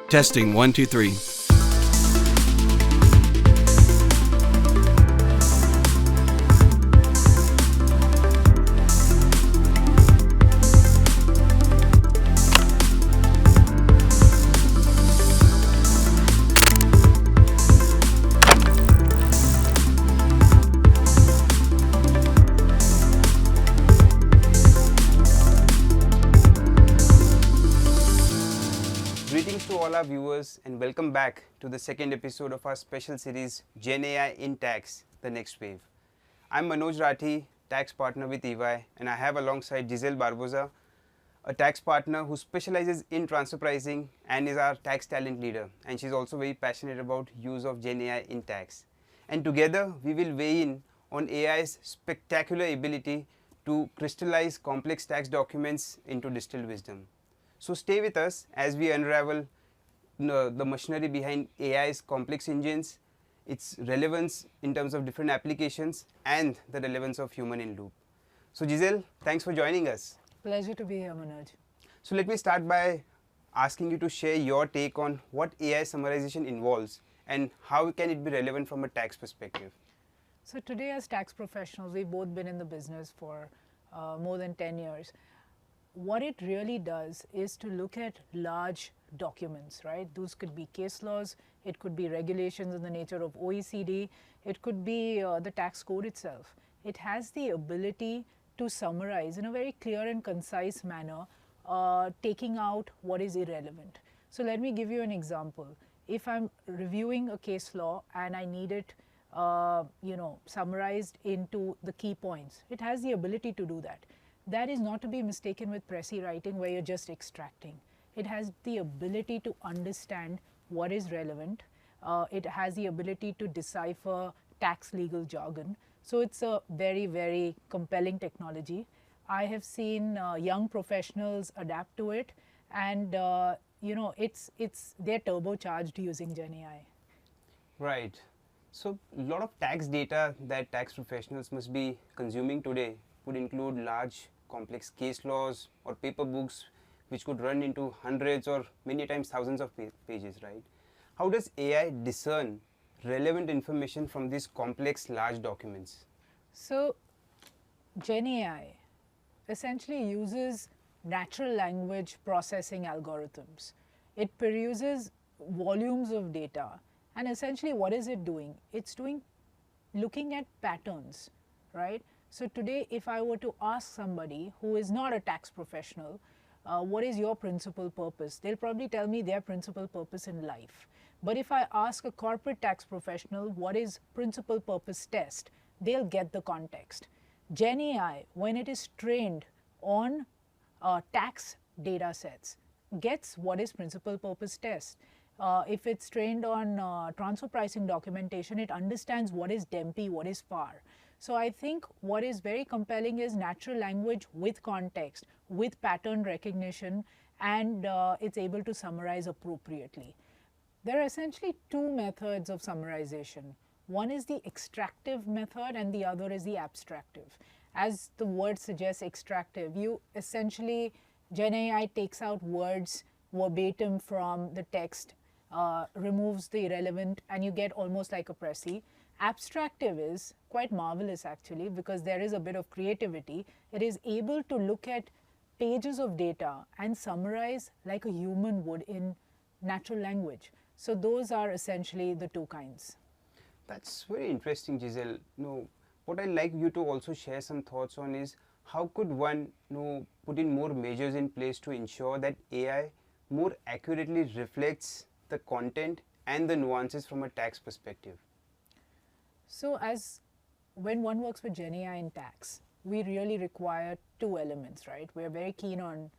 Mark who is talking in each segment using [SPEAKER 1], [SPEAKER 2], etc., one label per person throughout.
[SPEAKER 1] Testing 1, 2, 3. Greetings to all our viewers and welcome back to the second episode of our special series GenAI in Tax, the next wave. I'm Manoj Rathi, tax partner with EY, and I have alongside Giselle Barbosa, a tax partner who specializes in transfer pricing and is our tax talent leader, and she's also very passionate about use of GenAI in tax. And together we will weigh in on AI's spectacular ability to crystallize complex tax documents into distilled wisdom. So stay with us as we unravel the machinery behind AI's complex engines, its relevance in terms of different applications, and the relevance of human in loop. So Giselle, thanks for joining us.
[SPEAKER 2] Pleasure to be here, Manoj.
[SPEAKER 1] So let me start by asking you to share your take on what AI summarization involves and how can it be relevant from a tax perspective.
[SPEAKER 2] So today as tax professionals, we've both been in the business for more than 10 years. What it really does is to look at large documents, right? Those could be case laws, it could be regulations in the nature of OECD, it could be the tax code itself. It has the ability to summarize in a very clear and concise manner, taking out what is irrelevant. So let me give you an example. If I'm reviewing a case law and I need it summarized into the key points, it has the ability to do that. That is not to be mistaken with précis writing where you're just extracting. It has the ability to understand what is relevant. It has the ability to decipher tax legal jargon. So it's a very, very compelling technology. I have seen young professionals adapt to it, and they're turbocharged using GenAI.
[SPEAKER 1] Right. So a lot of tax data that tax professionals must be consuming today would include large complex case laws or paper books which could run into hundreds or many times thousands of pages, right? How does AI discern relevant information from these complex large documents?
[SPEAKER 2] So GenAI essentially uses natural language processing algorithms. It peruses volumes of data, and essentially what is it doing? It's looking at patterns, right? So today, if I were to ask somebody who is not a tax professional, what is your principal purpose? They'll probably tell me their principal purpose in life. But if I ask a corporate tax professional, what is principal purpose test? They'll get the context. GenAI, when it is trained on tax data sets, gets what is principal purpose test. If it's trained on transfer pricing documentation, it understands what is DEMPI, what is FAR. So I think what is very compelling is natural language with context, with pattern recognition, and it's able to summarize appropriately. There are essentially two methods of summarization. One is the extractive method and the other is the abstractive. As the word suggests, extractive, you essentially, GenAI takes out words verbatim from the text, removes the irrelevant, and you get almost like a précis. Abstractive is quite marvelous actually because there is a bit of creativity. It is able to look at pages of data and summarize like a human would in natural language. So those are essentially the two kinds.
[SPEAKER 1] That's very interesting, Giselle. What I'd like you to also share some thoughts on is how could one put in more measures in place to ensure that AI more accurately reflects the content and the nuances from a tax perspective?
[SPEAKER 2] So when one works with GenAI in tax, we really require two elements, right? We're very keen on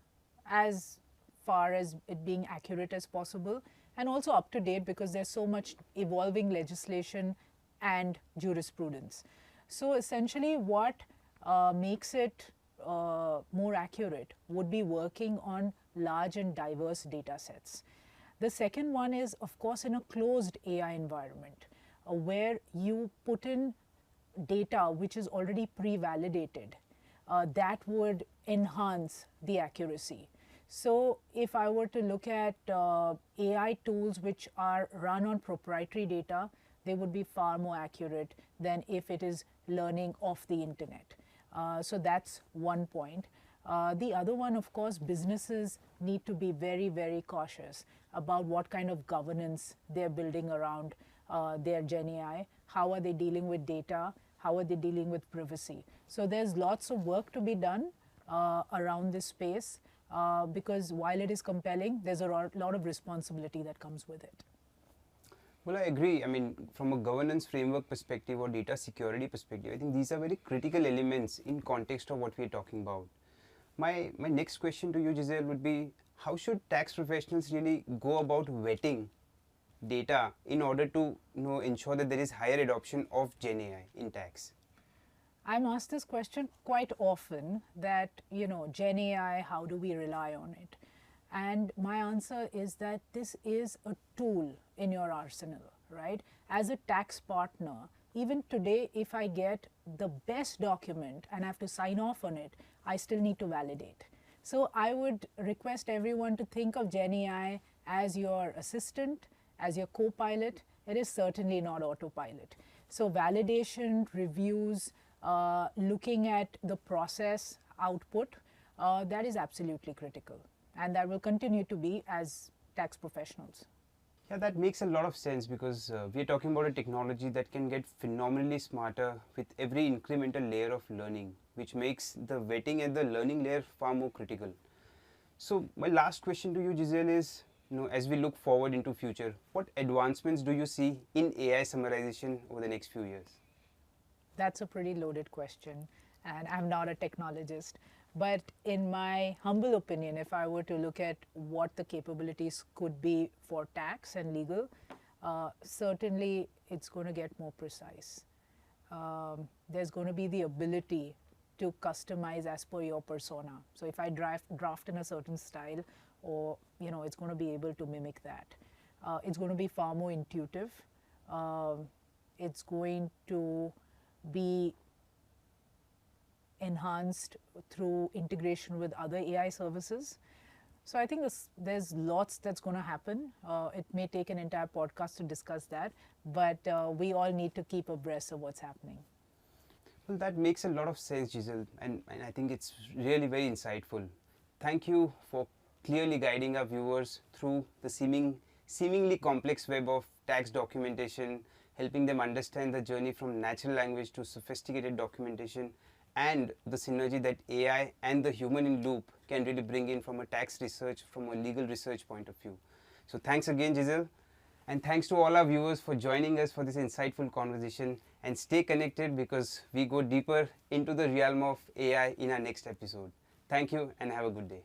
[SPEAKER 2] as far as it being accurate as possible and also up to date because there's so much evolving legislation and jurisprudence. So essentially what makes it more accurate would be working on large and diverse data sets. The second one is, of course, in a closed AI environment where you put in data which is already pre-validated. That would enhance the accuracy. So if I were to look at AI tools which are run on proprietary data, they would be far more accurate than if it is learning off the internet. So that's one point. The other one, of course, businesses need to be very, very cautious about what kind of governance they're building around their GenAI. How are they dealing with data? How are they dealing with privacy? So there's lots of work to be done around this space because while it is compelling, there's a lot of responsibility that comes with it.
[SPEAKER 1] Well, I agree. I mean, from a governance framework perspective or data security perspective, I think these are very critical elements in context of what we are talking about. My next question to you, Giselle, would be how should tax professionals really go about vetting data in order to ensure that there is higher adoption of GenAI in tax?
[SPEAKER 2] I'm asked this question quite often that, Gen AI, how do we rely on it? And my answer is that this is a tool in your arsenal, right? As a tax partner, even today, if I get the best document and I have to sign off on it, I still need to validate. So I would request everyone to think of Gen AI as your assistant, as your co-pilot. It is certainly not autopilot. So validation, reviews, looking at the process output, that is absolutely critical. And that will continue to be as tax professionals.
[SPEAKER 1] Yeah, that makes a lot of sense because we are talking about a technology that can get phenomenally smarter with every incremental layer of learning, which makes the vetting at the learning layer far more critical. So my last question to you, Giselle, is, as we look forward into future, what advancements do you see in AI summarization over the next few years?
[SPEAKER 2] That's a pretty loaded question, and I'm not a technologist. But in my humble opinion, if I were to look at what the capabilities could be for tax and legal, certainly it's going to get more precise. There's going to be the ability to customize as per your persona. So if I draft in a certain style, or it's going to be able to mimic that. It's going to be far more intuitive. It's going to be enhanced through integration with other AI services. So I think there's lots that's going to happen. It may take an entire podcast to discuss that, but we all need to keep abreast of what's happening.
[SPEAKER 1] Well, that makes a lot of sense, Giselle, and I think it's really very insightful. Thank you for clearly guiding our viewers through the seemingly complex web of tax documentation, helping them understand the journey from natural language to sophisticated documentation, and the synergy that AI and the human in loop can really bring in from a tax research, from a legal research point of view. So thanks again, Giselle. And thanks to all our viewers for joining us for this insightful conversation, and stay connected because we go deeper into the realm of AI in our next episode. Thank you and have a good day.